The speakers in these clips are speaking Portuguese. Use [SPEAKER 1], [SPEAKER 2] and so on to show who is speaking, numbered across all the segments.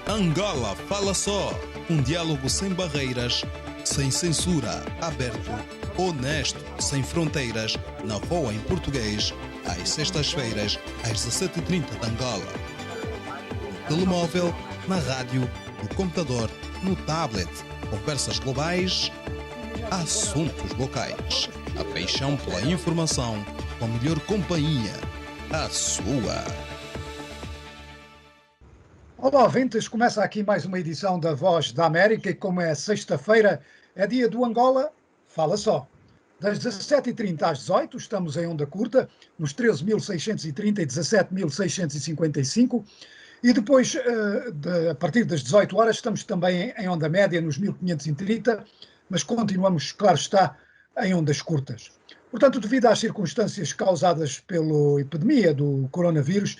[SPEAKER 1] Angola Fala Só, um diálogo sem barreiras, sem censura, aberto, honesto, sem fronteiras, na Voa em português, às sextas-feiras, às 17h30 de Angola. No telemóvel, na rádio, no computador, no tablet, conversas globais, assuntos locais. A paixão pela informação, com a melhor companhia, a sua.
[SPEAKER 2] Olá, ouvintes, começa aqui mais uma edição da Voz da América e como é sexta-feira, é dia do Angola Fala Só. Das 17h30 às 18h estamos em onda curta, nos 13.630 e 17.655 e depois, a partir das 18 horas, estamos também em onda média nos 1530, mas continuamos, claro está, em ondas curtas. Portanto, devido às circunstâncias causadas pela epidemia do coronavírus,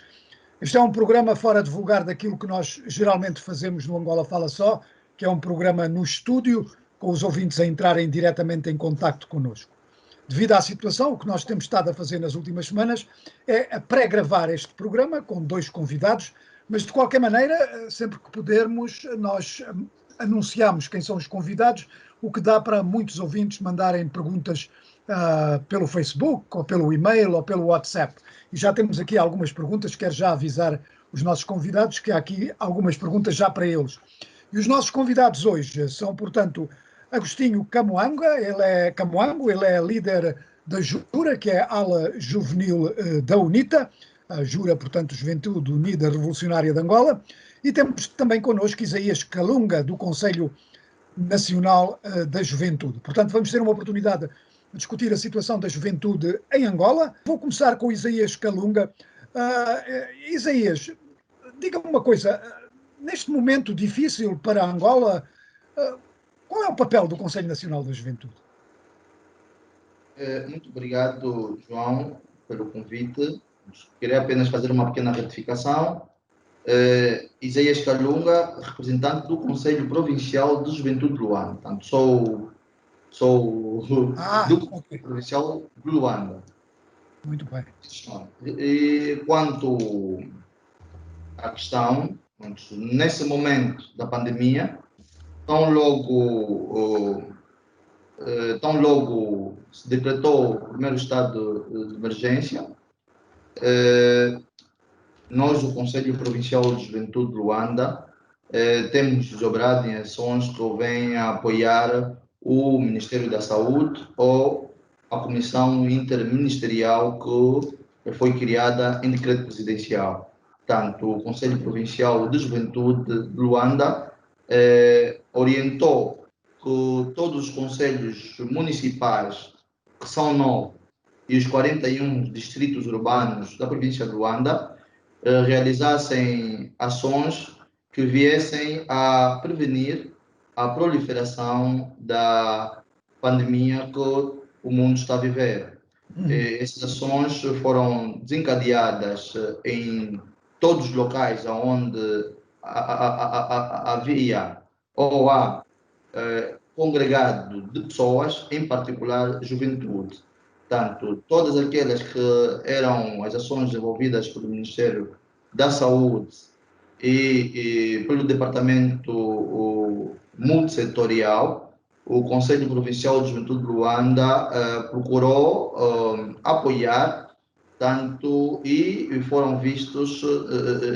[SPEAKER 2] este é um programa fora de vulgar daquilo que nós geralmente fazemos no Angola Fala Só, que é um programa no estúdio, com os ouvintes a entrarem diretamente em contacto connosco. Devido à situação, o que nós temos estado a fazer nas últimas semanas é a pré-gravar este programa com 2 convidados, mas de qualquer maneira, sempre que pudermos, nós anunciamos quem são os convidados, o que dá para muitos ouvintes mandarem perguntas pelo Facebook, ou pelo e-mail, ou pelo WhatsApp. E já temos aqui algumas perguntas, quero já avisar os nossos convidados que há aqui algumas perguntas já para eles. E os nossos convidados hoje são, portanto, Agostinho Camoanga, ele é líder da Jura, que é a ala juvenil da UNITA, a Jura, portanto, Juventude Unida Revolucionária de Angola, e temos também connosco Isaías Calunga, do Conselho Nacional da Juventude. Portanto, vamos ter uma oportunidade de discutir a situação da juventude em Angola. Vou começar com Isaías Calunga. Isaías, diga-me uma coisa, neste momento difícil para Angola, qual é o papel do Conselho Nacional da Juventude?
[SPEAKER 3] Muito obrigado, João, pelo convite. Queria apenas fazer uma pequena retificação. Isaías Calunga, representante do Conselho Provincial de Juventude de Luanda. Portanto, sou do Conselho Provincial de Luanda.
[SPEAKER 2] Muito bem.
[SPEAKER 3] E quanto à questão, nesse momento da pandemia, tão logo se decretou o primeiro estado de emergência, nós, o Conselho Provincial de Juventude de Luanda, temos desdobrado em ações que vêm a apoiar o Ministério da Saúde ou a Comissão Interministerial que foi criada em decreto presidencial. Portanto, o Conselho Provincial de Juventude de Luanda orientou que todos os conselhos municipais, que são 9, e os 41 distritos urbanos da província de Luanda, realizassem ações que viessem a prevenir a proliferação da pandemia que o mundo está a viver. Essas ações foram desencadeadas em todos os locais onde havia ou há congregado de pessoas, em particular juventude. Portanto, todas aquelas que eram as ações desenvolvidas pelo Ministério da Saúde e pelo Departamento Multissetorial, o Conselho Provincial de Juventude de Luanda procurou apoiar tanto e foram vistos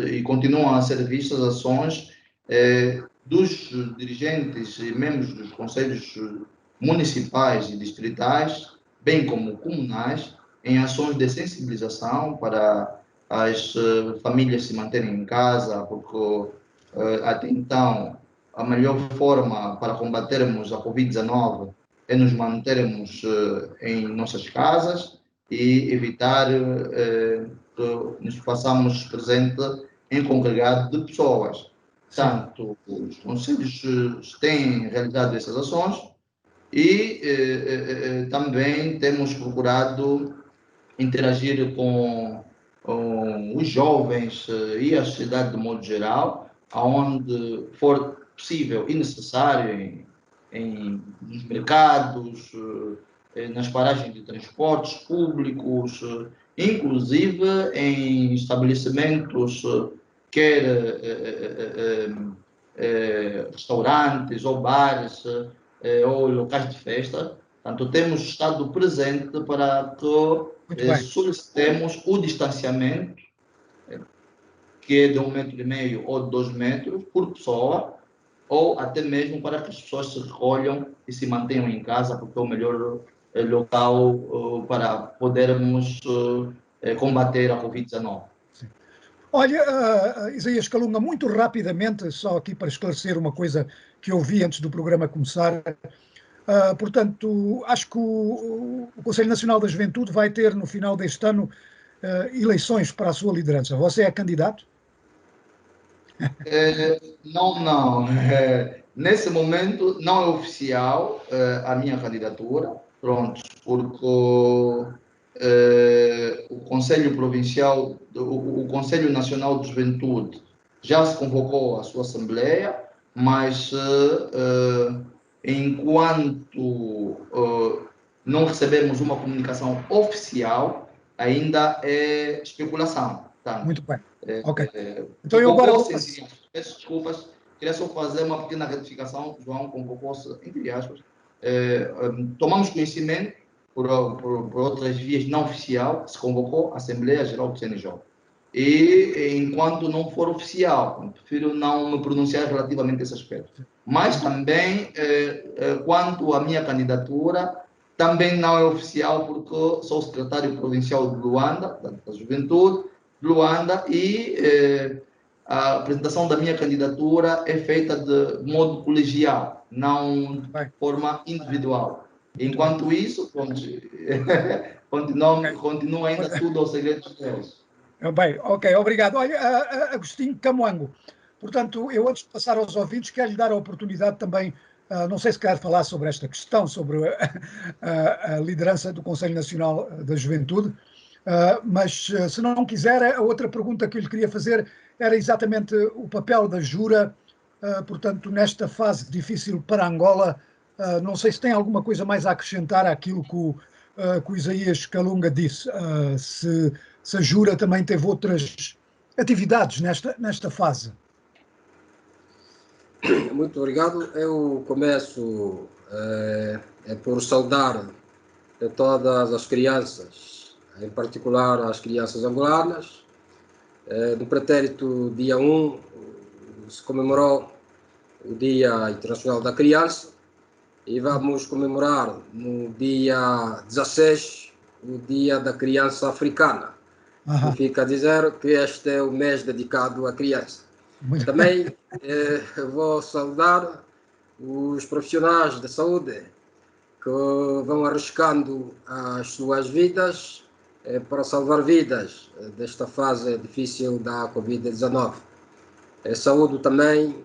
[SPEAKER 3] e continuam a ser vistas ações dos dirigentes e membros dos conselhos municipais e distritais, bem como comunais, em ações de sensibilização para as famílias se manterem em casa, porque até então a melhor forma para combatermos a Covid-19 é nos mantermos em nossas casas e evitar que nos façamos presente em congregado de pessoas. Portanto, os conselhos têm realizado essas ações e também temos procurado interagir com os jovens e a sociedade de modo geral, aonde for possível e necessário, nos mercados, nas paragens de transportes públicos, inclusive em estabelecimentos quer restaurantes ou bares ou locais de festa. Portanto, temos estado presente para
[SPEAKER 2] Muito
[SPEAKER 3] que
[SPEAKER 2] bem.
[SPEAKER 3] solicitemos o distanciamento, que é de 1,5 m ou de 2 metros por pessoa, ou até mesmo para que as pessoas se recolham e se mantenham em casa, porque é o melhor local para podermos combater a Covid-19.
[SPEAKER 2] Olha, Isaías Calunga, muito rapidamente, só aqui para esclarecer uma coisa que eu vi antes do programa começar. Portanto, acho que o Conselho Nacional da Juventude vai ter no final deste ano eleições para a sua liderança. Você é candidato?
[SPEAKER 3] Não, não. Nesse momento não é oficial a minha candidatura, pronto, porque o Conselho Provincial, o Conselho Nacional de Juventude já se convocou à sua Assembleia, mas enquanto não recebemos uma comunicação oficial, ainda é especulação. Portanto,
[SPEAKER 2] Muito bem. Ok. Então eu agora vou
[SPEAKER 3] convocou-se,
[SPEAKER 2] passar.
[SPEAKER 3] entre aspas, peço desculpas, queria só fazer uma pequena retificação, João, convocou-se, entre aspas, tomamos conhecimento por outras vias não oficial, se convocou a Assembleia Geral do CNJ. E enquanto não for oficial, prefiro não me pronunciar relativamente a esse aspecto. Mas também, quanto à minha candidatura, também não é oficial, porque sou secretário provincial de Luanda, da Juventude, de Luanda, e a apresentação da minha candidatura é feita de modo colegial, não de
[SPEAKER 2] Bem,
[SPEAKER 3] forma individual.
[SPEAKER 2] muito bem.
[SPEAKER 3] Enquanto isso,
[SPEAKER 2] Ok.
[SPEAKER 3] continua ainda tudo ao segredo de Deus.
[SPEAKER 2] Bem, ok, obrigado. Olha, Agostinho Camoango, portanto, eu antes de passar aos ouvintes, quero lhe dar a oportunidade também, não sei se quer falar sobre esta questão, sobre a liderança do Conselho Nacional da Juventude, mas se não quiser, a outra pergunta que eu lhe queria fazer era exatamente o papel da Jura, portanto, nesta fase difícil para Angola. Não sei se tem alguma coisa mais a acrescentar àquilo que o Isaías Calunga disse, se a Jura também teve outras atividades nesta fase.
[SPEAKER 4] Muito obrigado. Eu começo por saudar todas as crianças, em particular as crianças angolanas. No pretérito dia 1 se comemorou o Dia Internacional da Criança e vamos comemorar no dia 16 o Dia da Criança Africana. Significa dizer que este é o mês dedicado à criança. Também vou saudar os profissionais da saúde que vão arriscando as suas vidas para salvar vidas desta fase difícil da Covid-19. Saúdo também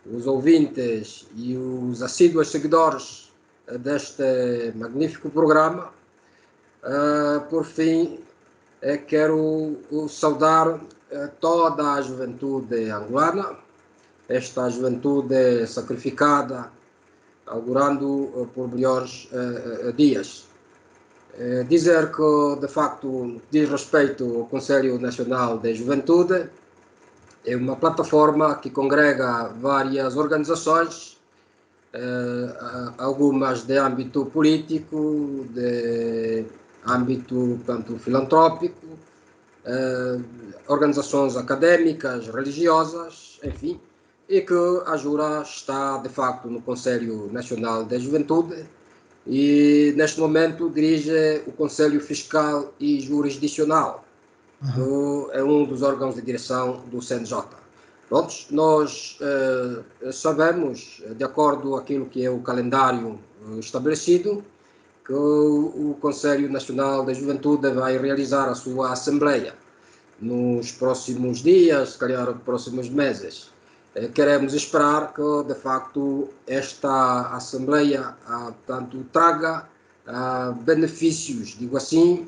[SPEAKER 4] os ouvintes e os assíduos seguidores deste magnífico programa. Por fim, quero saudar toda a juventude angolana, esta juventude sacrificada, augurando por melhores dias. Dizer que, de facto, diz respeito ao Conselho Nacional da Juventude, é uma plataforma que congrega várias organizações, algumas de âmbito político, de âmbito tanto filantrópico, organizações académicas, religiosas, enfim, e que a Jura está, de facto, no Conselho Nacional da Juventude e, neste momento, dirige o Conselho Fiscal e Jurisdicional, que é um dos órgãos de direção do CNJ. Pronto, nós sabemos, de acordo com aquilo que é o calendário estabelecido, que o Conselho Nacional da Juventude vai realizar a sua Assembleia nos próximos dias, se calhar nos próximos meses. Queremos esperar que, de facto, esta Assembleia portanto, traga benefícios, digo assim,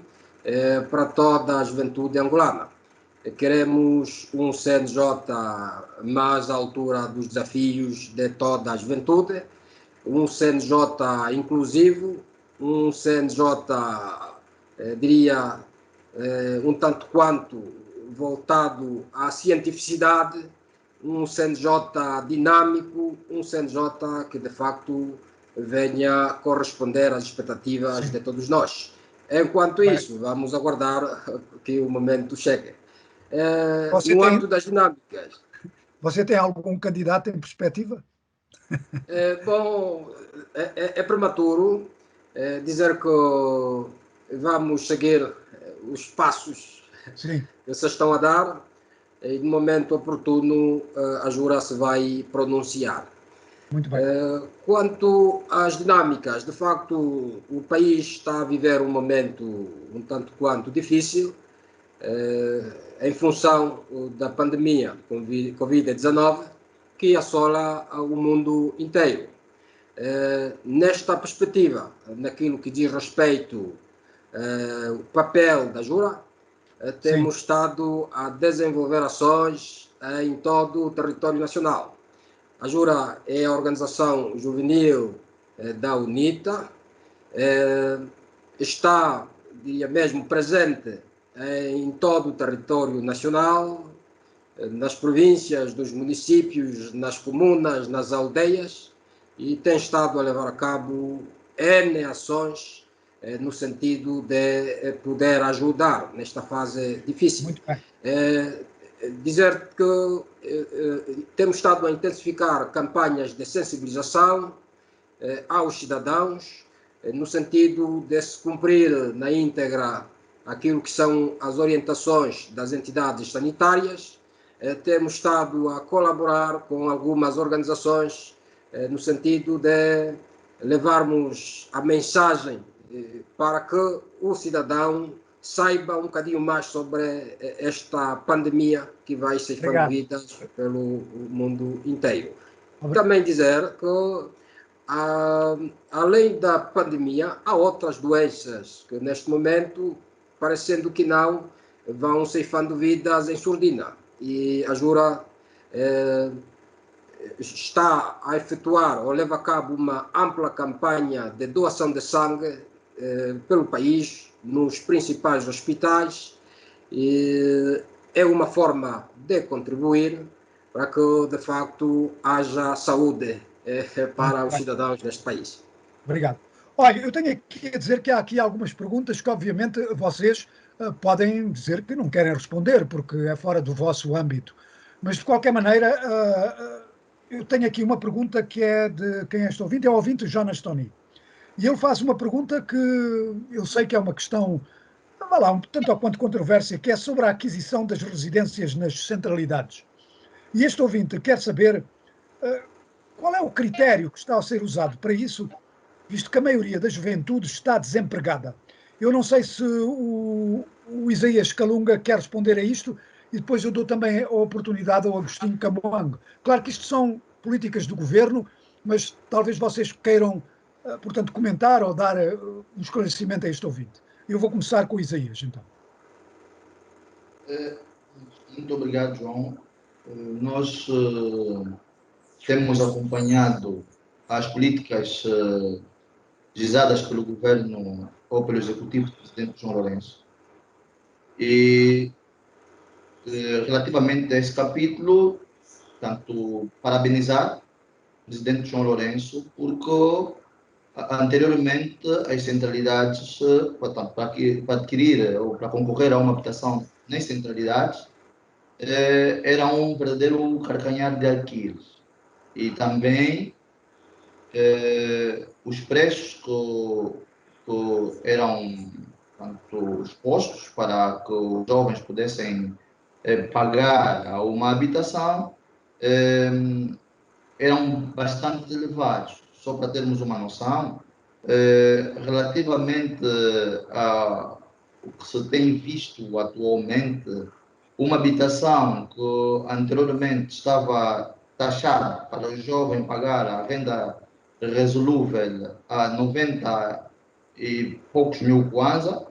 [SPEAKER 4] para toda a juventude angolana. Queremos um CNJ mais à altura dos desafios de toda a juventude, um CNJ inclusivo, um CNJ, diria, um tanto quanto voltado à cientificidade um CNJ dinâmico, um CNJ que de facto venha corresponder às expectativas de todos nós. Enquanto isso, vamos aguardar que o momento chegue. No âmbito das dinâmicas.
[SPEAKER 2] Você tem algum candidato em perspectiva?
[SPEAKER 4] Bom, é prematuro dizer que vamos seguir os passos
[SPEAKER 2] Sim.
[SPEAKER 4] que se estão a dar e no momento oportuno a Jura se vai pronunciar.
[SPEAKER 2] Muito bem.
[SPEAKER 4] Quanto às dinâmicas, de facto o país está a viver um momento um tanto quanto difícil em função da pandemia Covid-19 que assola o mundo inteiro. Nesta perspectiva, naquilo que diz respeito ao papel da Jura, temos estado a desenvolver ações em todo o território nacional. A Jura é a organização juvenil da UNITA, está, diria mesmo, presente em todo o território nacional, nas províncias, nos municípios, nas comunas, nas aldeias, e tem estado a levar a cabo N ações no sentido de poder ajudar nesta fase difícil.
[SPEAKER 2] Muito bem.
[SPEAKER 4] Dizer que temos estado a intensificar campanhas de sensibilização aos cidadãos, no sentido de se cumprir na íntegra aquilo que são as orientações das entidades sanitárias. Temos estado a colaborar com algumas organizações no sentido de levarmos a mensagem para que o cidadão saiba um bocadinho mais sobre esta pandemia que vai ser expandida pelo mundo inteiro. Também dizer que, além da pandemia, há outras doenças que neste momento, parecendo que não, vão ceifando vidas em surdina. E a Jura está a efetuar ou leva a cabo uma ampla campanha de doação de sangue pelo país, nos principais hospitais, e é uma forma de contribuir para que, de facto, haja saúde para os cidadãos deste país.
[SPEAKER 2] Obrigado. Olha, eu tenho aqui a dizer que há aqui algumas perguntas que, obviamente, vocês podem dizer que não querem responder, porque é fora do vosso âmbito. Mas, de qualquer maneira, eu tenho aqui uma pergunta que é de quem é este ouvinte, é o ouvinte Jonas Tony. E ele faz uma pergunta que eu sei que é uma questão, vá lá, um tanto ou quanto controversa, que é sobre a aquisição das residências nas centralidades. E este ouvinte quer saber qual é o critério que está a ser usado para isso, visto que a maioria da juventude está desempregada. Eu não sei se o Isaías Calunga quer responder a isto, e depois eu dou também a oportunidade ao Agostinho Camboango. Claro que isto são políticas do governo, mas talvez vocês queiram, portanto, comentar ou dar um esclarecimento a este ouvinte. Eu vou começar com o Isaías, então.
[SPEAKER 3] Muito obrigado, João. Nós temos acompanhado as políticas realizadas pelo governo ou pelo executivo do presidente João Lourenço. E relativamente a esse capítulo, tanto parabenizar o presidente João Lourenço, porque anteriormente as centralidades, para adquirir ou para concorrer a uma habitação nas centralidades, era um verdadeiro calcanhar de Aquiles. E também os preços que eram expostos para que os jovens pudessem pagar uma habitação eram bastante elevados. Só para termos uma noção, relativamente ao que se tem visto atualmente, uma habitação que anteriormente estava taxada para o jovem pagar a renda resolúvel a 90 e poucos mil kwanza,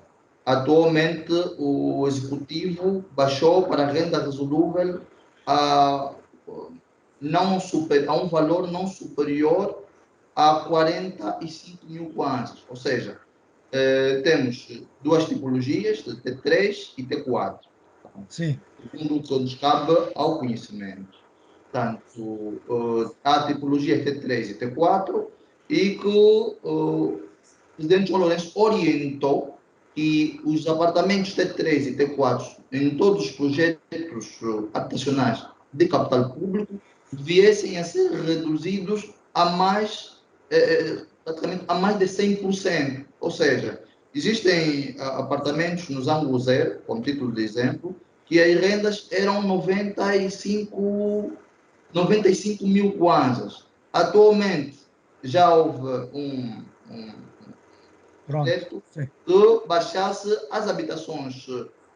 [SPEAKER 3] atualmente o executivo baixou para a renda resolúvel a um valor não superior a 45 mil kwanzas. Ou seja, temos duas tipologias, de T3 e T4.
[SPEAKER 2] Sim.
[SPEAKER 3] Segundo o que nos cabe ao conhecimento. Portanto, há a tipologia T3 e T4 e que o presidente João Lourenço orientou que os apartamentos T3 e T4 em todos os projetos habitacionais de capital público viessem a ser reduzidos a mais, praticamente a mais de 100%. Ou seja, existem apartamentos nos ângulos zero, como título de exemplo, que as rendas eram 95 mil kwanzas. Atualmente já houve um projeto que baixasse as habitações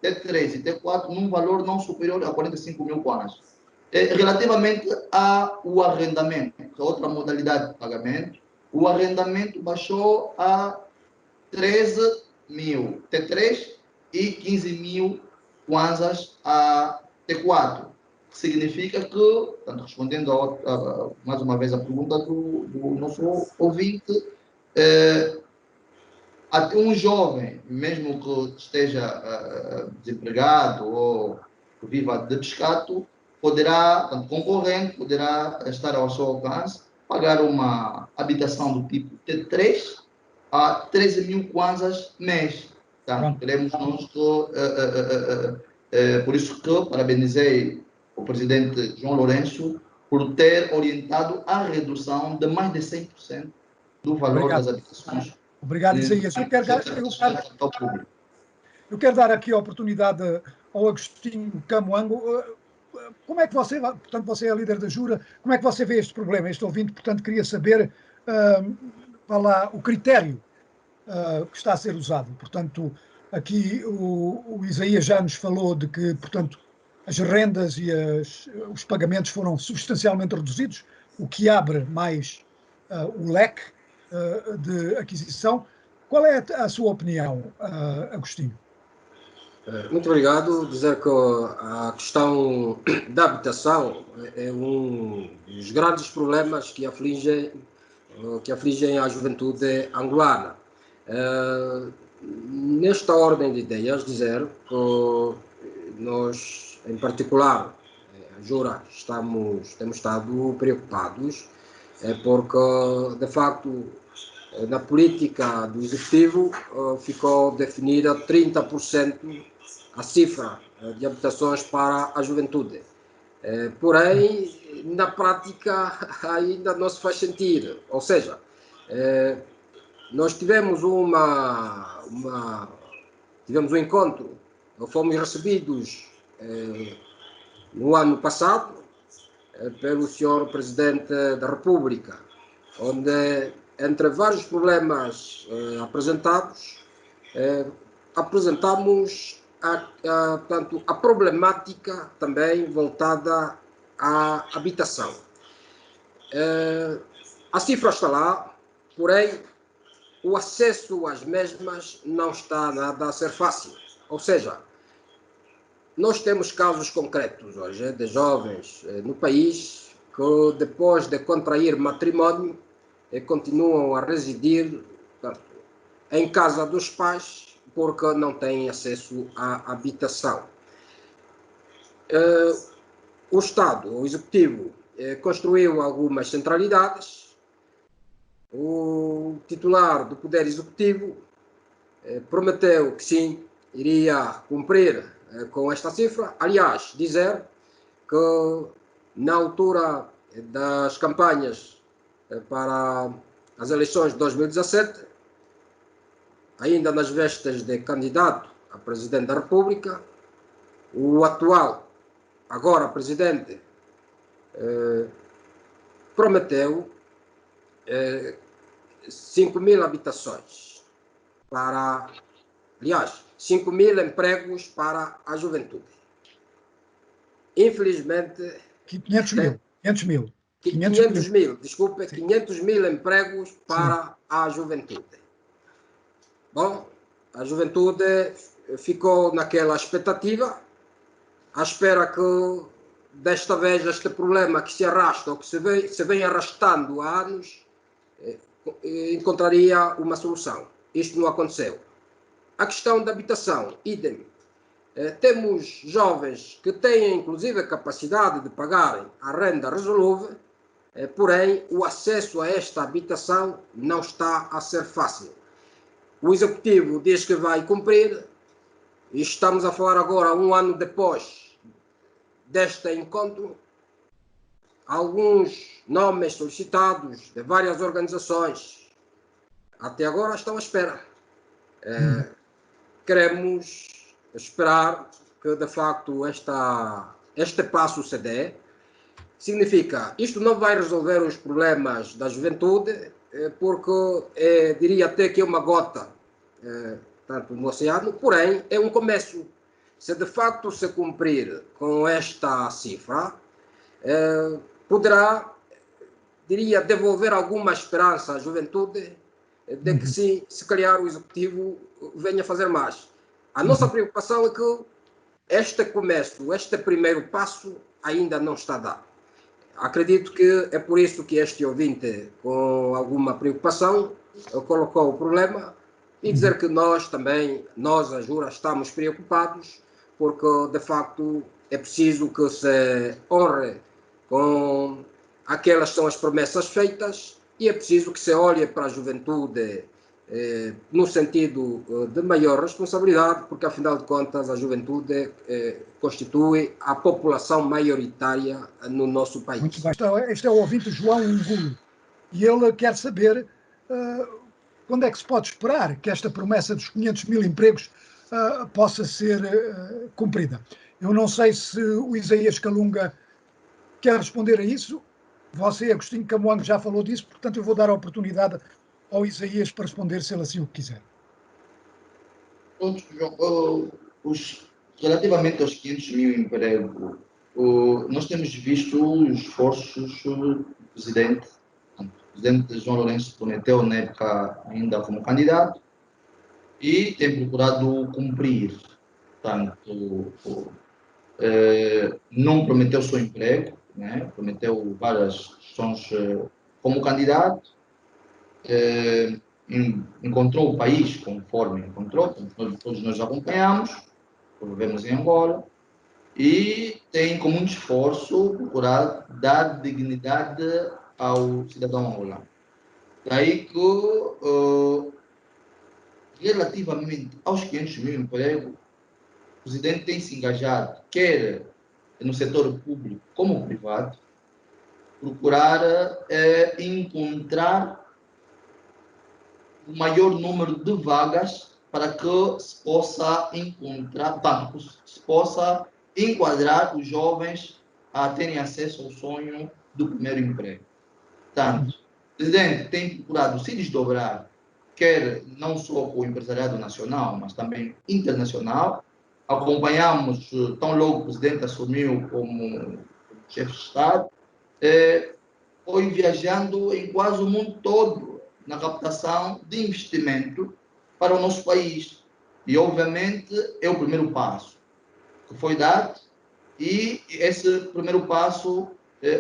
[SPEAKER 3] T3 e T4 num valor não superior a 45 mil kwanzas. Relativamente ao arrendamento, que é outra modalidade de pagamento, o arrendamento baixou a 13 mil T3 e 15 mil kwanzas a T4. Significa que, portanto, respondendo mais uma vez a pergunta do nosso ouvinte, até um jovem, mesmo que esteja desempregado ou que viva de pescado, poderá, portanto, concorrente, poderá estar ao seu alcance, pagar uma habitação do tipo T3 a 13 mil kwanzas mês. Portanto, queremos nós que, por isso que parabenizei o presidente João Lourenço por ter orientado a redução de mais de 100% do valor das habitações.
[SPEAKER 2] Obrigado, Isaías. Eu quero dar aqui a oportunidade ao Agostinho Camoango. Como é que você, portanto, você é líder da Jura, como é que você vê este problema? Este ouvinte, portanto, queria saber o critério que está a ser usado. Portanto, aqui o Isaías já nos falou de que, portanto, as rendas e os pagamentos foram substancialmente reduzidos, o que abre mais o leque de aquisição. Qual é a sua opinião, Agostinho?
[SPEAKER 4] Muito obrigado. Dizer que a questão da habitação é um dos grandes problemas que afligem a juventude angolana. Nesta ordem de ideias, dizer que nós, em particular, a Jura, temos estado preocupados, porque, de facto, na política do Executivo ficou definida 30% a cifra de habitações para a juventude. Porém, na prática, ainda não se faz sentido. Ou seja, nós tivemos um encontro, fomos recebidos no ano passado pelo senhor Presidente da República, onde, entre vários problemas apresentados, apresentamos portanto, a problemática também voltada à habitação. A cifra está lá, porém, o acesso às mesmas não está nada a ser fácil. Ou seja, nós temos casos concretos hoje de jovens no país que, depois de contrair matrimónio, continuam a residir, portanto, em casa dos pais porque não têm acesso à habitação. O Estado, o Executivo, construiu algumas centralidades. O titular do Poder Executivo prometeu que sim, iria cumprir com esta cifra. Aliás, dizer que na altura das campanhas para as eleições de 2017, ainda nas vestes de candidato a Presidente da República, o atual, agora Presidente, prometeu 5 mil habitações aliás, 5 mil empregos para a juventude. Infelizmente... 500 mil, desculpe, 500 mil empregos para a juventude. Bom, a juventude ficou naquela expectativa, à espera que desta vez este problema que se arrasta, ou que se vem arrastando há anos, encontraria uma solução. Isto não aconteceu. A questão da habitação, idem. Temos jovens que têm, inclusive, a capacidade de pagarem a renda resolúvel, porém, o acesso a esta habitação não está a ser fácil. O Executivo diz que vai cumprir, e estamos a falar agora, um ano depois deste encontro. Alguns nomes solicitados de várias organizações até agora estão à espera. Queremos esperar que, de facto, este passo se dê. Significa, isto não vai resolver os problemas da juventude, porque diria até que é uma gota tanto no oceano, porém é um começo. Se de facto se cumprir com esta cifra, poderá, diria, devolver alguma esperança à juventude de que sim, se calhar o Executivo venha fazer mais. A nossa preocupação é que este começo, este primeiro passo ainda não está dado. Acredito que é por isso que este ouvinte, com alguma preocupação, colocou o problema e dizer que nós também, nós, a Jura, estamos preocupados porque, de facto, é preciso que se honre com aquelas que são as promessas feitas e é preciso que se olhe para a juventude no sentido de maior responsabilidade, porque, afinal de contas, a juventude constitui a população maioritária no nosso país.
[SPEAKER 2] Muito bem. Este é o ouvinte João Ungulo e ele quer saber quando é que se pode esperar que esta promessa dos 500 mil empregos possa ser cumprida. Eu não sei se o Isaías Calunga quer responder a isso. Você, Agostinho Camoangue, já falou disso, portanto eu vou dar a oportunidade ao Isaías para responder, se ele assim o quiser.
[SPEAKER 3] Pronto, João, relativamente aos 500 mil empregos, nós temos visto os esforços do presidente. O presidente João Lourenço prometeu na época ainda como candidato e tem procurado cumprir. Portanto, não prometeu só emprego, né? Prometeu várias questões como candidato, encontrou o país conforme encontrou, todos nós acompanhamos, vivemos em Angola, e tem como um esforço procurar dar dignidade ao cidadão angolano. Daí que, relativamente aos 500 mil empregos, o presidente tem se engajado, quer no setor público como privado, procurar encontrar o maior número de vagas para que se possa encontrar, se possa enquadrar os jovens a terem acesso ao sonho do primeiro emprego. Portanto, o presidente tem procurado se desdobrar, quer não só com o empresariado nacional, mas também internacional. Acompanhamos, tão logo o presidente assumiu como chefe de Estado, foi viajando em quase o mundo todo na captação de investimento para o nosso país. E, obviamente, é o primeiro passo que foi dado, e esse primeiro passo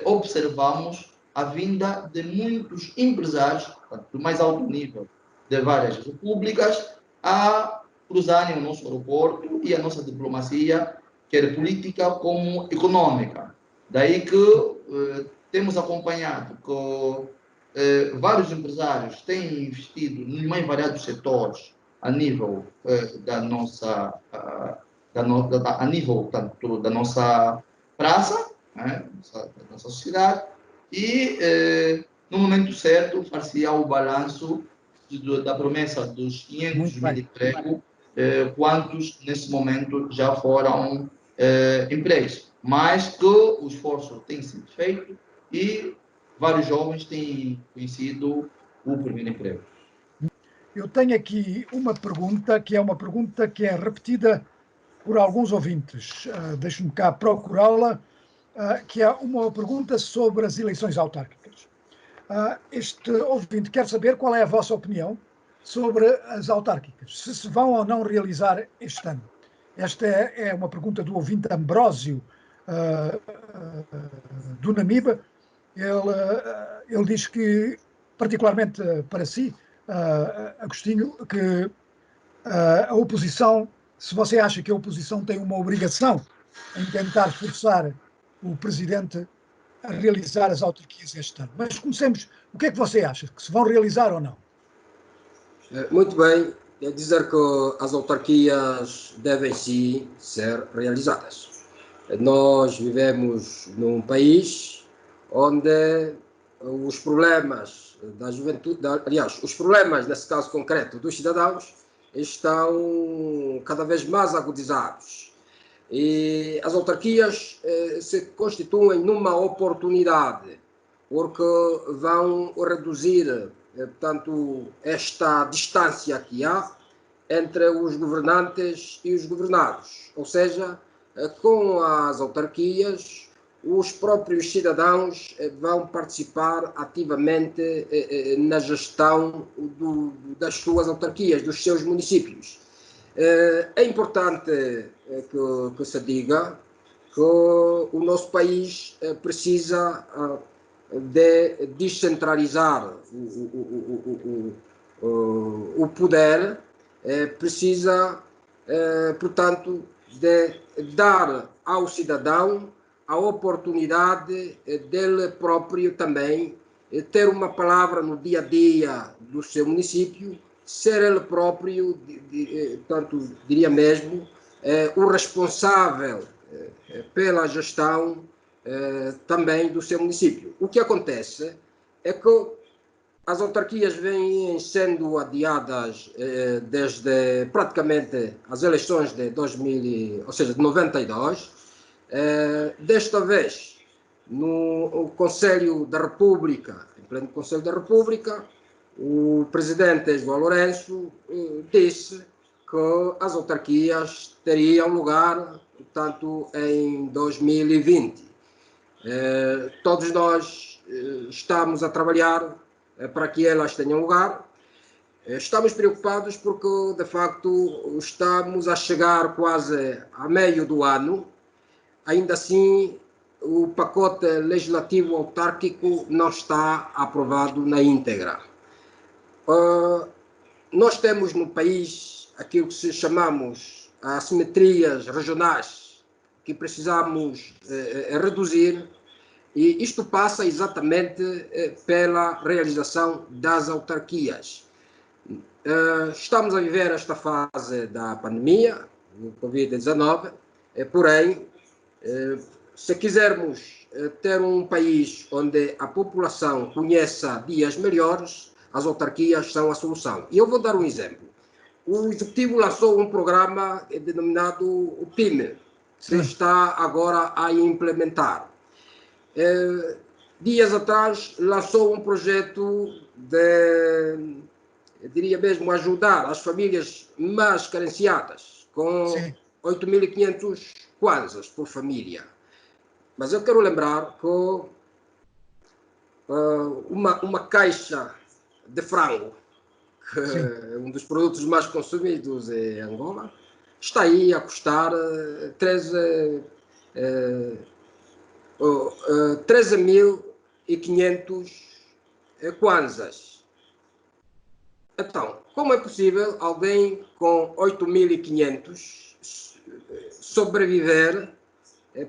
[SPEAKER 3] observamos a vinda de muitos empresários, do mais alto nível de várias repúblicas, a cruzarem o nosso aeroporto e a nossa diplomacia, quer política como econômica. Daí que temos acompanhado que vários empresários têm investido em mais variados setores a nível da nossa a nível tanto da nossa praça, né, da nossa sociedade, e no momento certo far-se-á o balanço da promessa dos 500 mil empregos, quantos nesse momento já foram empregos, mas que o esforço tem sido feito e vários jovens têm conhecido o primeiro emprego.
[SPEAKER 2] Eu tenho aqui uma pergunta que é repetida por alguns ouvintes. Deixe-me cá procurá-la, que é uma pergunta sobre as eleições autárquicas. Este ouvinte quer saber qual é a vossa opinião sobre as autárquicas, se vão ou não realizar este ano. Esta é uma pergunta do ouvinte Ambrósio, do Namibe. Ele diz que, particularmente para si, Agostinho, que a oposição se você acha que a oposição tem uma obrigação em tentar forçar o presidente a realizar as autarquias este ano. Mas comecemos, o que é que você acha? Que se vão realizar ou não?
[SPEAKER 4] Muito bem, é dizer que as autarquias devem sim ser realizadas. Nós vivemos num país onde os problemas da juventude, aliás, os problemas, nesse caso concreto, dos cidadãos, estão cada vez mais agudizados. E as autarquias se constituem numa oportunidade, porque vão reduzir, portanto, esta distância que há entre os governantes e os governados. Ou seja, com as autarquias, os próprios cidadãos vão participar ativamente na gestão das suas autarquias, dos seus municípios. É importante que se diga que o nosso país precisa de descentralizar o poder, precisa, portanto, de dar ao cidadão a oportunidade dele próprio também ter uma palavra no dia a dia do seu município, ser ele próprio, portanto, diria mesmo, o responsável pela gestão também do seu município. O que acontece é que as autarquias vêm sendo adiadas desde praticamente as eleições de 2000, ou seja, de 92. Desta vez, no Conselho da República, em pleno Conselho da República, o presidente João Lourenço disse que as autarquias teriam lugar, portanto, em 2020. Todos nós estamos a trabalhar para que elas tenham lugar. Estamos preocupados porque, de facto, estamos a chegar quase a meio do ano. Ainda assim, o pacote legislativo autárquico não está aprovado na íntegra. Nós temos no país aquilo que se chamamos assimetrias regionais, que precisamos reduzir, e isto passa exatamente pela realização das autarquias. Estamos a viver esta fase da pandemia, do Covid-19, porém, se quisermos ter um país onde a população conheça dias melhores, as autarquias são a solução. E eu vou dar um exemplo. O Executivo lançou um programa denominado o PIME, que está agora a implementar. Dias atrás lançou um projeto de, eu diria mesmo, ajudar as famílias mais carenciadas, com 8.500 kwanzas por família. Mas eu quero lembrar que uma caixa de frango, que é um dos produtos mais consumidos em Angola, está aí a custar 13.500 kwanzas. Então, como é possível alguém com 8.500 sobreviver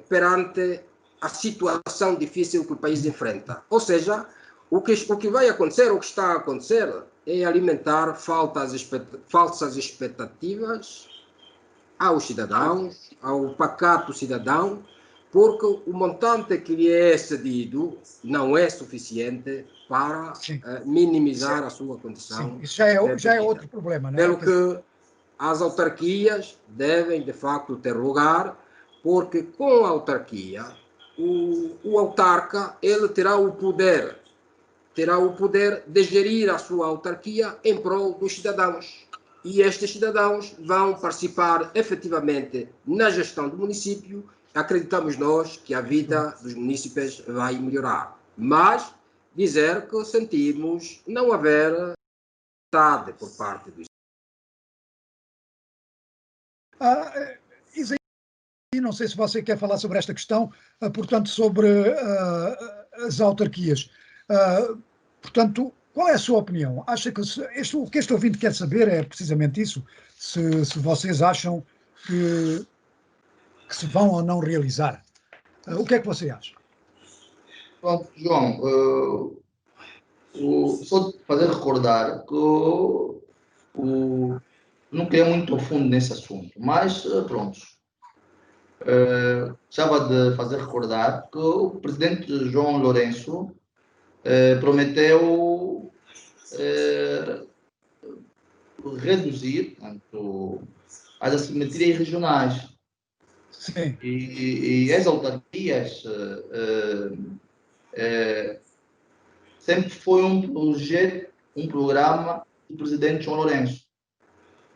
[SPEAKER 4] perante a situação difícil que o país enfrenta? Ou seja, o que vai acontecer, o que está a acontecer, é alimentar falsas expectativas aos cidadãos, ao pacato cidadão, porque o montante que lhe é cedido não é suficiente para minimizar a sua condição.
[SPEAKER 2] Isso já é outro problema, não é?
[SPEAKER 4] Pelo que as autarquias devem, de facto, ter lugar, porque com a autarquia, o autarca, ele terá o poder de gerir a sua autarquia em prol dos cidadãos. E estes cidadãos vão participar efetivamente na gestão do município. Acreditamos nós que a vida dos munícipes vai melhorar. Mas dizer que sentimos não haver vontade por parte dos...
[SPEAKER 2] Isaías, não sei se você quer falar sobre esta questão, portanto, sobre as autarquias. Portanto, qual é a sua opinião? Acha que o que este ouvinte quer saber é precisamente isso? Se vocês acham que se vão ou não realizar. O que é que você acha?
[SPEAKER 3] Pronto, João, só fazer recordar que não queria muito a fundo nesse assunto, mas pronto. Gostava de fazer recordar que o presidente João Lourenço prometeu reduzir, portanto, as assimetrias regionais.
[SPEAKER 2] Sim.
[SPEAKER 3] E as autarquias sempre foi um projeto, um programa do presidente João Lourenço.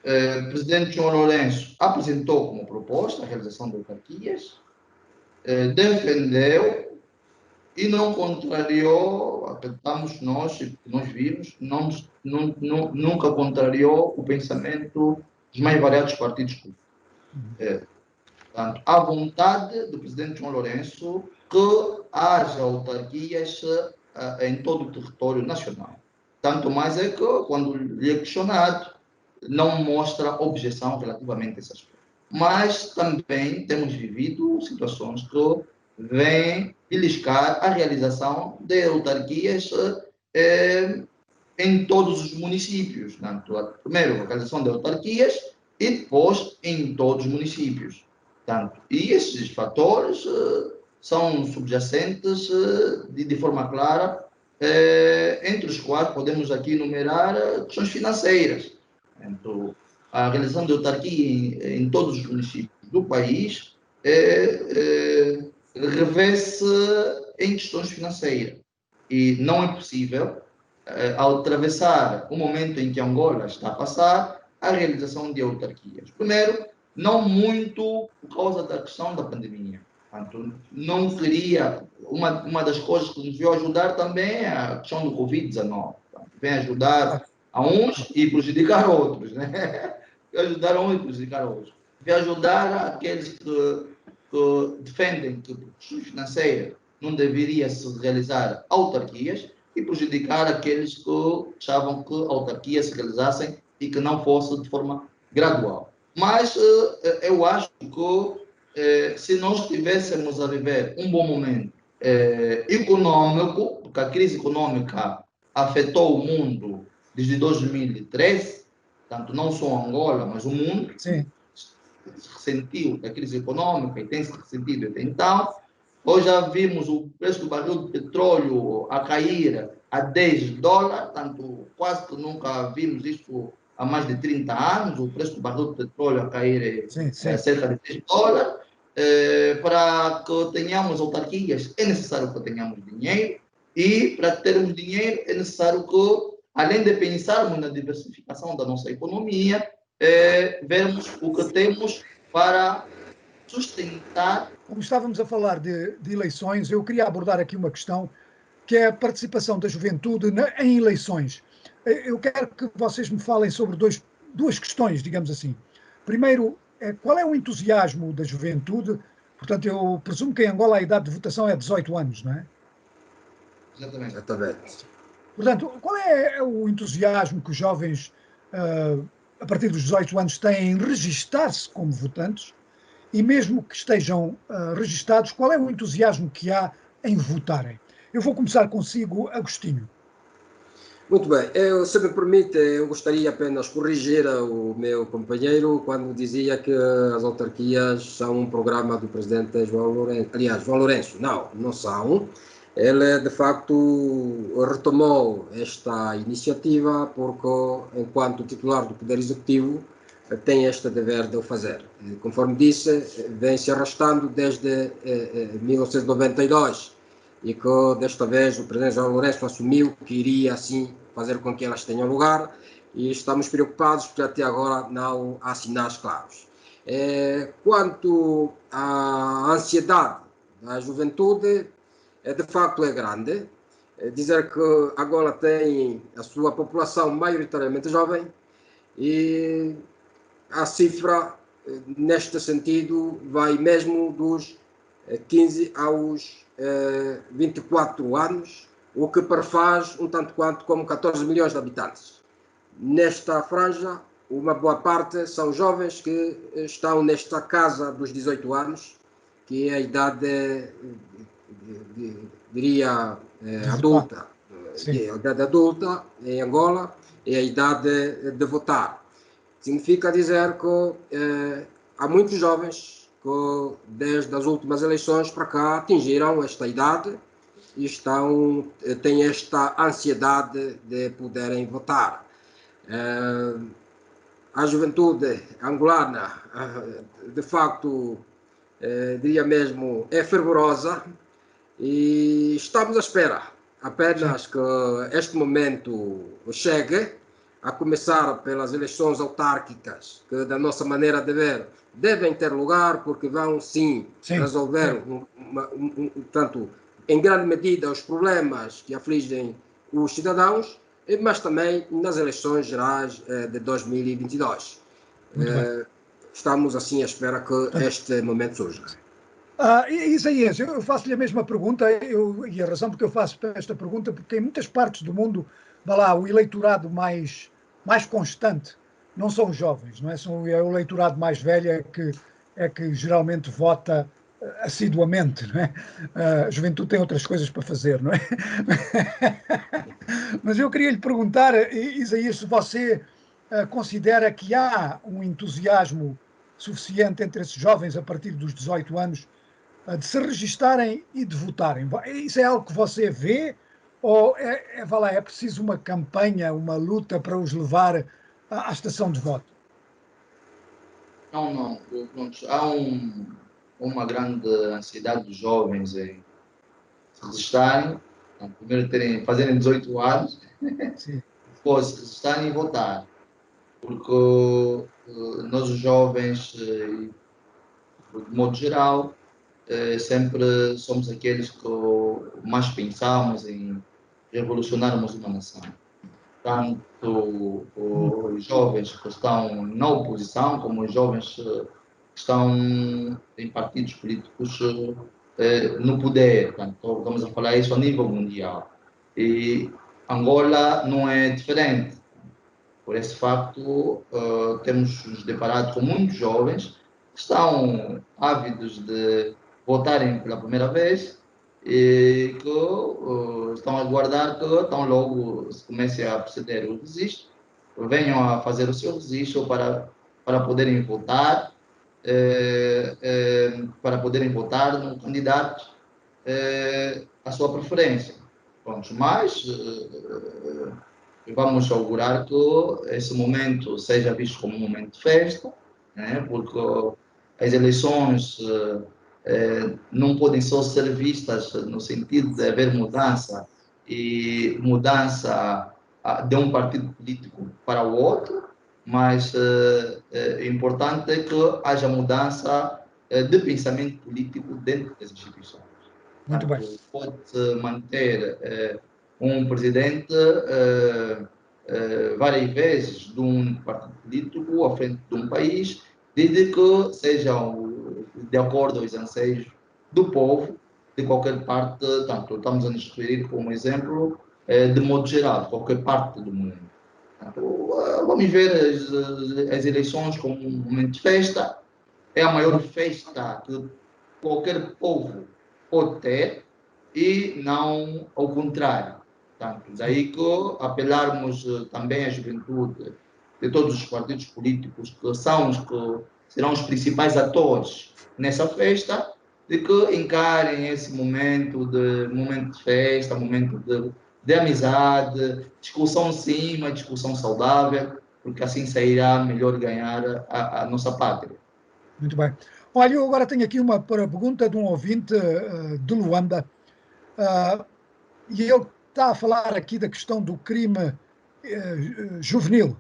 [SPEAKER 3] O presidente João Lourenço apresentou como proposta a realização de autarquias, defendeu e não contrariou, acreditamos nós, e nós vimos, nunca contrariou o pensamento dos mais variados partidos políticos. Portanto, há vontade do presidente João Lourenço que haja autarquias em todo o território nacional. Tanto mais é que, quando lhe é questionado, não mostra objeção relativamente a esse aspecto. Mas também temos vivido situações que vêm beliscar a realização de autarquias em todos os municípios. Portanto, primeiro, a realização de autarquias e depois em todos os municípios. Portanto, e esses fatores são subjacentes de forma clara, entre os quais podemos aqui enumerar questões financeiras. Portanto, a realização de autarquia em todos os municípios do país revê-se em questões financeiras. E não é possível, ao atravessar o momento em que Angola está a passar, a realização de autarquias. Primeiro, não muito por causa da questão da pandemia. Portanto, não queria... Uma das coisas que nos veio ajudar também é a questão do Covid-19. Vem ajudar a uns e prejudicar outros, né? Ajudar a uns e prejudicar outros. Vem ajudar aqueles que defendem que por questões financeiras não deveria se realizar autarquias e prejudicar aqueles que achavam que autarquias se realizassem e que não fosse de forma gradual. Mas eu acho que se nós estivéssemos a viver um bom momento econômico, porque a crise econômica afetou o mundo desde 2013, tanto não só Angola, mas o mundo,
[SPEAKER 2] Sim,
[SPEAKER 3] ressentiu da crise econômica e tem se ressentido até então. Hoje já vimos o preço do barril de petróleo a cair a $10, tanto quase que nunca vimos isso há mais de 30 anos, o preço do barril de petróleo a cair a cerca de $10. Para que tenhamos autarquias é necessário que tenhamos dinheiro, e para termos dinheiro é necessário que, além de pensarmos na diversificação da nossa economia, vermos o que temos para sustentar.
[SPEAKER 2] Como estávamos a falar de eleições, eu queria abordar aqui uma questão, que é a participação da juventude em eleições. Eu quero que vocês me falem sobre duas questões, digamos assim. Primeiro, qual é o entusiasmo da juventude? Portanto, eu presumo que em Angola a idade de votação é 18 anos, não é?
[SPEAKER 3] Exatamente.
[SPEAKER 2] Portanto, qual é o entusiasmo que os jovens, a partir dos 18 anos, têm em registar-se como votantes? E mesmo que estejam registados, qual é o entusiasmo que há em votarem? Eu vou começar consigo, Agostinho.
[SPEAKER 4] Muito bem, se me permite, eu gostaria apenas de corrigir o meu companheiro quando dizia que as autarquias são um programa do presidente João Lourenço. Aliás, João Lourenço, não são. Ele, de facto, retomou esta iniciativa porque, enquanto titular do Poder Executivo, tem este dever de o fazer. Conforme disse, vem se arrastando desde 1992 e que desta vez o presidente João Lourenço assumiu que iria assim fazer com que elas tenham lugar, e estamos preocupados porque até agora não há sinais claros. Quanto à ansiedade da juventude, de facto é grande. Dizer que Angola tem a sua população maioritariamente jovem, e a cifra, neste sentido, vai mesmo dos 15 aos 24 anos, o que perfaz um tanto quanto como 14 milhões de habitantes. Nesta franja, uma boa parte são jovens que estão nesta casa dos 18 anos, que é a idade, diria, adulta. A idade adulta em Angola é a idade de votar. Significa dizer que há muitos jovens que, desde as últimas eleições para cá, atingiram esta idade e têm esta ansiedade de poderem votar. A juventude angolana, de facto, diria mesmo, é fervorosa e estamos à espera apenas que este momento chegue, a começar pelas eleições autárquicas, que da nossa maneira de ver devem ter lugar, porque vão sim resolver, portanto, em grande medida os problemas que afligem os cidadãos, mas também nas eleições gerais de 2022. Estamos assim à espera que este momento surja.
[SPEAKER 2] Isaías, eu faço-lhe a mesma pergunta, e a razão porque eu faço esta pergunta, porque em muitas partes do mundo, vá lá, o eleitorado mais constante não são os jovens, não é? É o eleitorado mais velho que geralmente vota assiduamente, não é? A juventude tem outras coisas para fazer, não é? Mas eu queria lhe perguntar, Isaías, se você considera que há um entusiasmo suficiente entre esses jovens a partir dos 18 anos de se registarem e de votarem. Isso é algo que você vê ou vá lá, é preciso uma campanha, uma luta para os levar à estação de voto?
[SPEAKER 3] Não. Pronto, há uma grande ansiedade dos jovens em se registarem, primeiro fazerem 18 anos, depois se registarem e votar. Porque nós os jovens, de modo geral, sempre somos aqueles que mais pensamos em revolucionarmos uma nação. Tanto os jovens que estão na oposição, como os jovens que estão em partidos políticos no poder. Portanto, estamos a falar isso a nível mundial. E Angola não é diferente. Por esse facto, temos nos deparado com muitos jovens que estão ávidos de votarem pela primeira vez e que estão a aguardar que tão logo se comece a proceder o registro, venham a fazer o seu registro para poderem votar, no candidato à sua preferência. Pronto, mas vamos augurar que esse momento seja visto como um momento de festa, né? Porque as eleições não podem só ser vistas no sentido de haver mudança de um partido político para o outro, mas é importante que haja mudança de pensamento político dentro das instituições.
[SPEAKER 2] Muito bem.
[SPEAKER 3] Pode-se manter um presidente várias vezes de um partido político à frente de um país, desde que sejam de acordo aos anseios do povo, de qualquer parte, tanto estamos a nos referir como exemplo, de modo geral, de qualquer parte do mundo. Portanto, vamos ver as eleições como um momento de festa, é a maior festa que qualquer povo pode ter e não ao contrário. Portanto, daí que apelarmos também à juventude de todos os partidos políticos que serão os principais atores nessa festa, de que encarem esse momento de festa, momento de amizade, discussão sim, uma discussão saudável, porque assim sairá melhor ganhar a nossa pátria.
[SPEAKER 2] Muito bem. Olha, eu agora tenho aqui uma pergunta de um ouvinte de Luanda, e ele está a falar aqui da questão do crime juvenil.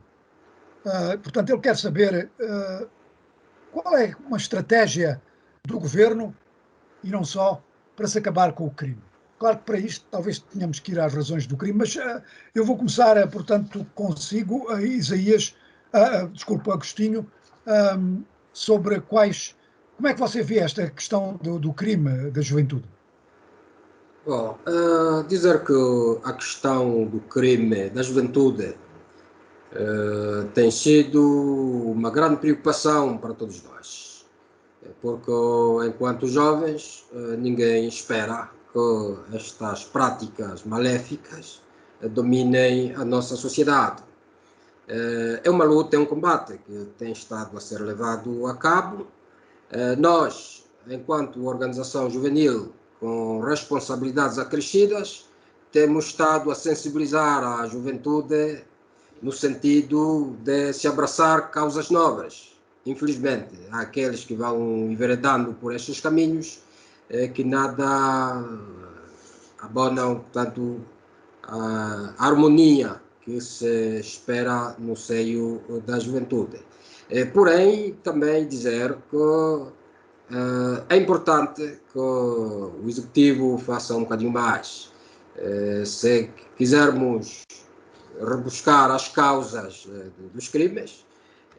[SPEAKER 2] Portanto, ele quer saber qual é uma estratégia do governo, e não só, para se acabar com o crime. Claro que para isto talvez tenhamos que ir às razões do crime, mas eu vou começar, portanto, consigo, Isaías, desculpa, Agostinho, sobre como é que você vê esta questão do crime da juventude?
[SPEAKER 4] Bom, dizer que a questão do crime da juventude tem sido uma grande preocupação para todos nós, porque enquanto jovens ninguém espera que estas práticas maléficas dominem a nossa sociedade. É uma luta, é um combate que tem estado a ser levado a cabo. Nós, enquanto organização juvenil com responsabilidades acrescidas, temos estado a sensibilizar a juventude no sentido de se abraçar causas nobres. Infelizmente, há aqueles que vão enveredando por estes caminhos que nada abonam, portanto, a harmonia que se espera no seio da juventude. Porém, também dizer que é importante que o Executivo faça um bocadinho mais. Se quisermos rebuscar as causas dos crimes,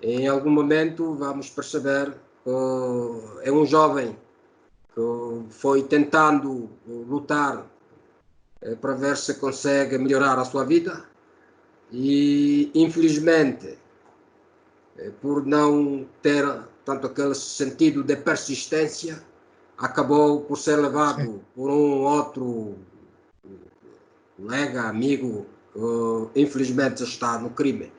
[SPEAKER 4] em algum momento vamos perceber que é um jovem que foi tentando lutar para ver se consegue melhorar a sua vida e, infelizmente, por não ter tanto aquele sentido de persistência, acabou por ser levado por um outro colega, amigo, que infelizmente está no crime.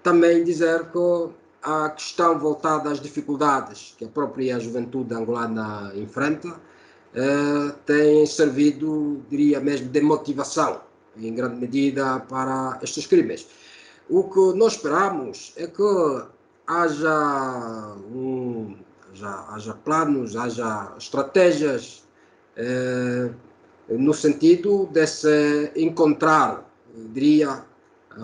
[SPEAKER 4] Também dizer que a questão voltada às dificuldades que a própria juventude angolana enfrenta tem servido, diria mesmo, de motivação, em grande medida, para estes crimes. O que nós esperamos é que haja planos, haja estratégias no sentido de se encontrar, diria,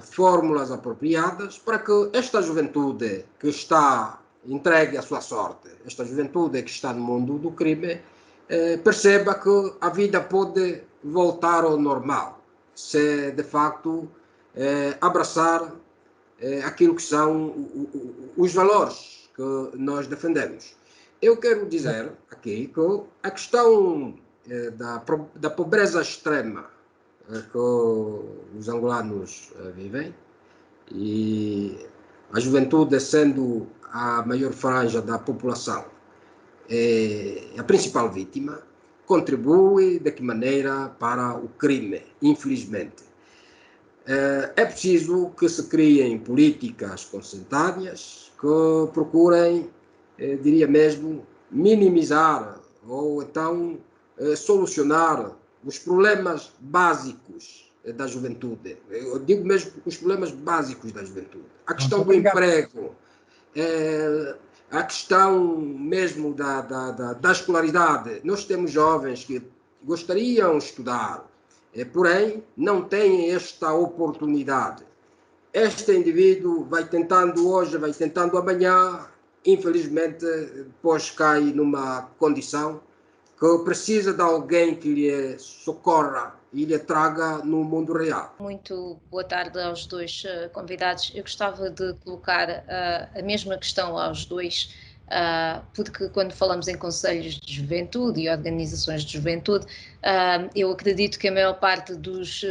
[SPEAKER 4] fórmulas apropriadas para que esta juventude que está entregue à sua sorte, esta juventude que está no mundo do crime, perceba que a vida pode voltar ao normal, se de facto abraçar aquilo que são os valores que nós defendemos. Eu quero dizer aqui que a questão da pobreza extrema que os angolanos vivem, e a juventude sendo a maior franja da população, a principal vítima, contribui de que maneira para o crime, infelizmente. É preciso que se criem políticas consentâneas que procurem, diria mesmo, minimizar ou então solucionar os problemas básicos da juventude. Eu digo mesmo os problemas básicos da juventude. A questão do emprego, a questão mesmo da escolaridade. Nós temos jovens que gostariam de estudar, porém não têm esta oportunidade. Este indivíduo vai tentando hoje, vai tentando amanhã, infelizmente depois cai numa condição que precisa de alguém que lhe socorra e lhe traga no mundo real.
[SPEAKER 5] Muito boa tarde aos dois convidados. Eu gostava de colocar a mesma questão aos dois, porque quando falamos em conselhos de juventude e organizações de juventude, eu acredito que a maior parte dos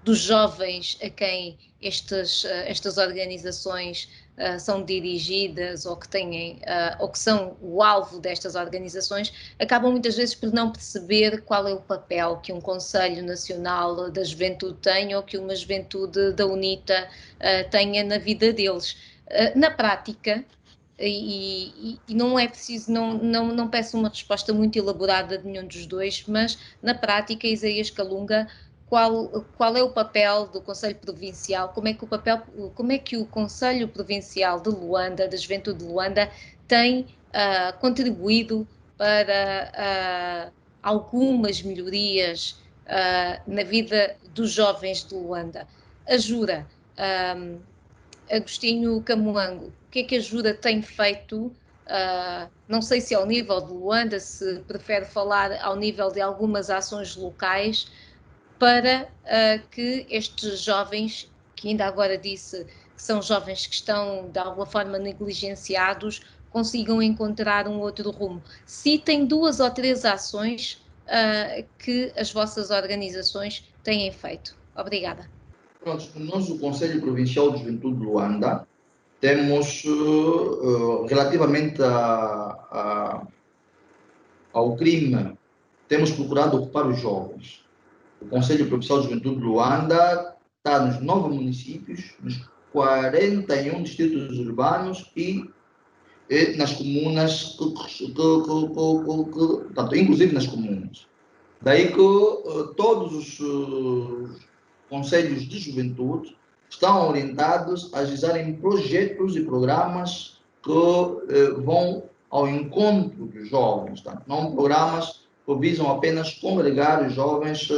[SPEAKER 5] jovens a quem estas organizações são dirigidas ou que têm ou que são o alvo destas organizações, acabam muitas vezes por não perceber qual é o papel que um Conselho Nacional da Juventude tem ou que uma juventude da UNITA tenha na vida deles. Na prática, e não é preciso, não peço uma resposta muito elaborada de nenhum dos dois, mas na prática, Isaías Calunga, qual é o papel do Conselho Provincial, como é que o Conselho Provincial de Luanda, da Juventude de Luanda, tem contribuído para algumas melhorias na vida dos jovens de Luanda? A Jura, Agostinho Camoango, o que é que a Jura tem feito? Não sei se ao nível de Luanda, se prefere falar ao nível de algumas ações locais, para que estes jovens, que ainda agora disse que são jovens que estão de alguma forma negligenciados, consigam encontrar um outro rumo. Citem 2 ou 3 ações que as vossas organizações têm feito. Obrigada.
[SPEAKER 3] Pronto, nós, o Conselho Provincial de Juventude de Luanda, temos, relativamente ao crime, temos procurado ocupar os jovens. O Conselho Provincial de Juventude de Luanda está nos 9 municípios, nos 41 distritos urbanos e nas comunas, portanto, inclusive nas comunas. Daí que todos os conselhos de juventude estão orientados a realizarem projetos e programas que vão ao encontro dos jovens, tá? Não programas que visam apenas congregar os jovens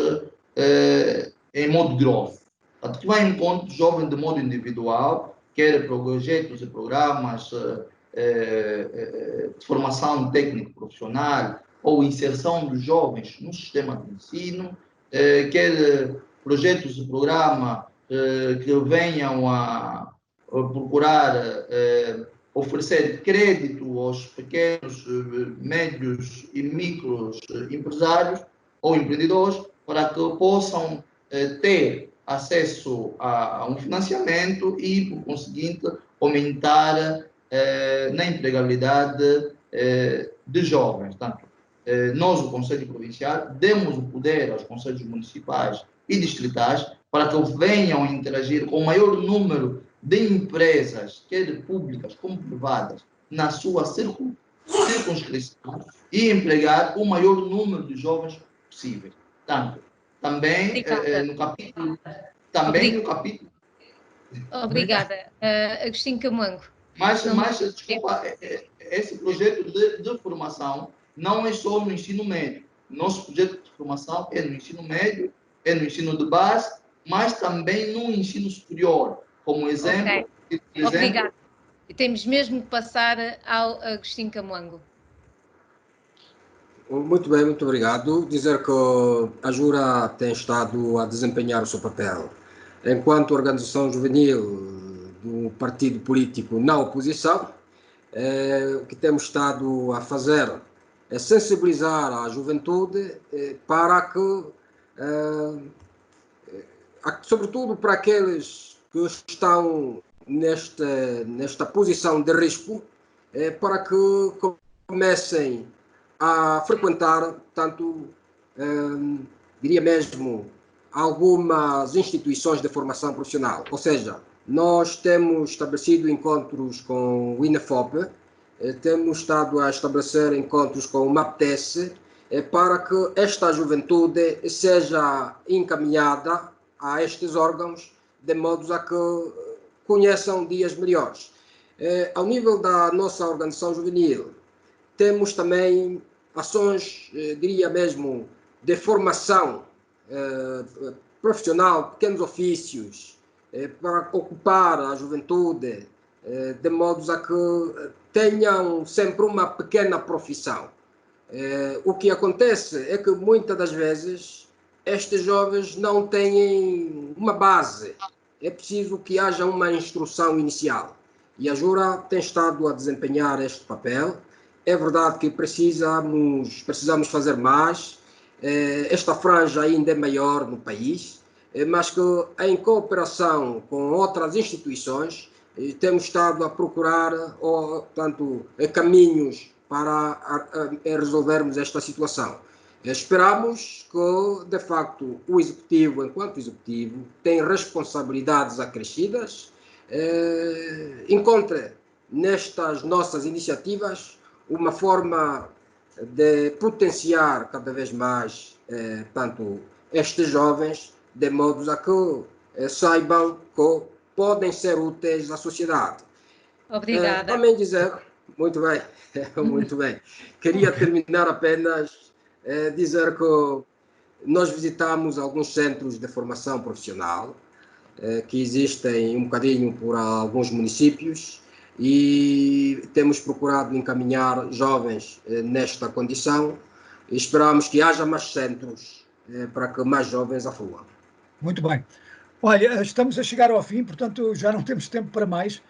[SPEAKER 3] em modo grosso. Portanto, que vai ao encontro dos jovens de modo individual, quer projetos e programas de formação técnico-profissional ou inserção dos jovens no sistema de ensino, quer projetos e programas que venham a procurar oferecer crédito aos pequenos, médios e micros empresários ou empreendedores para que possam ter acesso a um financiamento e, por conseguinte, aumentar na empregabilidade de jovens. Portanto, nós, o Conselho Provincial, demos o poder aos conselhos municipais e distritais para que venham interagir com o maior número de empresas, quer públicas como privadas, na sua circunscrição e empregar o maior número de jovens possível. Portanto, também no capítulo...
[SPEAKER 5] Obrigada, Agostinho Camango.
[SPEAKER 3] Mas desculpa, esse projeto de formação não é só no ensino médio. Nosso projeto de formação é no ensino médio, é no ensino de base, mas também no ensino superior. Como exemplo...
[SPEAKER 5] Okay. Obrigada. E temos mesmo que passar ao Agostinho Camango.
[SPEAKER 4] Muito bem, muito obrigado. Dizer que a Jura tem estado a desempenhar o seu papel enquanto organização juvenil do partido político na oposição. O que temos estado a fazer é sensibilizar a juventude para que, sobretudo para aqueles que estão nesta posição de risco, para que comecem a frequentar, tanto, diria mesmo, algumas instituições de formação profissional. Ou seja, nós temos estabelecido encontros com o INEFOP, temos estado a estabelecer encontros com o MAPTES, para que esta juventude seja encaminhada a estes órgãos, de modo a que conheçam dias melhores. Ao nível da nossa organização juvenil, temos também ações, diria mesmo, de formação profissional, pequenos ofícios, para ocupar a juventude, de modo a que tenham sempre uma pequena profissão. O que acontece é que muitas das vezes estes jovens não têm uma base, é preciso que haja uma instrução inicial. E a Jura tem estado a desempenhar este papel. É verdade que precisamos fazer mais. Esta franja ainda é maior no país, mas que em cooperação com outras instituições temos estado a procurar caminhos para resolvermos esta situação. Esperamos que, de facto, o Executivo, enquanto Executivo, tem responsabilidades acrescidas, encontre nestas nossas iniciativas uma forma de potenciar cada vez mais estes jovens, de modo a que saibam que podem ser úteis à sociedade.
[SPEAKER 5] Obrigada.
[SPEAKER 4] Também dizer, muito bem, muito bem. Queria terminar apenas dizer que nós visitamos alguns centros de formação profissional que existem um bocadinho por alguns municípios e temos procurado encaminhar jovens nesta condição e esperamos que haja mais centros para que mais jovens afluam.
[SPEAKER 2] Muito bem. Olha, estamos a chegar ao fim, portanto já não temos tempo para mais.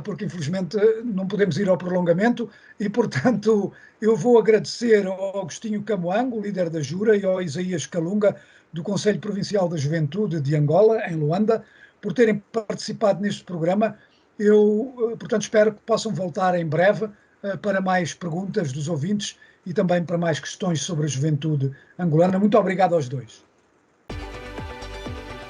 [SPEAKER 2] porque infelizmente não podemos ir ao prolongamento e, portanto, eu vou agradecer ao Agostinho Camoango, líder da Jura, e ao Isaías Calunga, do Conselho Provincial da Juventude de Angola, em Luanda, por terem participado neste programa. Eu, portanto, espero que possam voltar em breve para mais perguntas dos ouvintes e também para mais questões sobre a juventude angolana. Muito obrigado aos dois.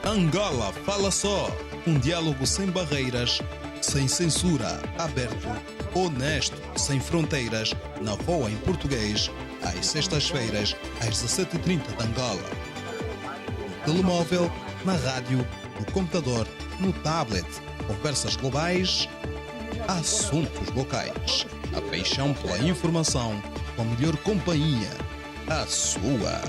[SPEAKER 1] Angola Fala Só, um diálogo sem barreiras, sem censura, aberto, honesto, sem fronteiras, na Voa em português, às sextas-feiras, às 17h30 de Angola. No telemóvel, na rádio, no computador, no tablet, conversas globais, assuntos locais. A paixão pela informação, com a melhor companhia, a sua.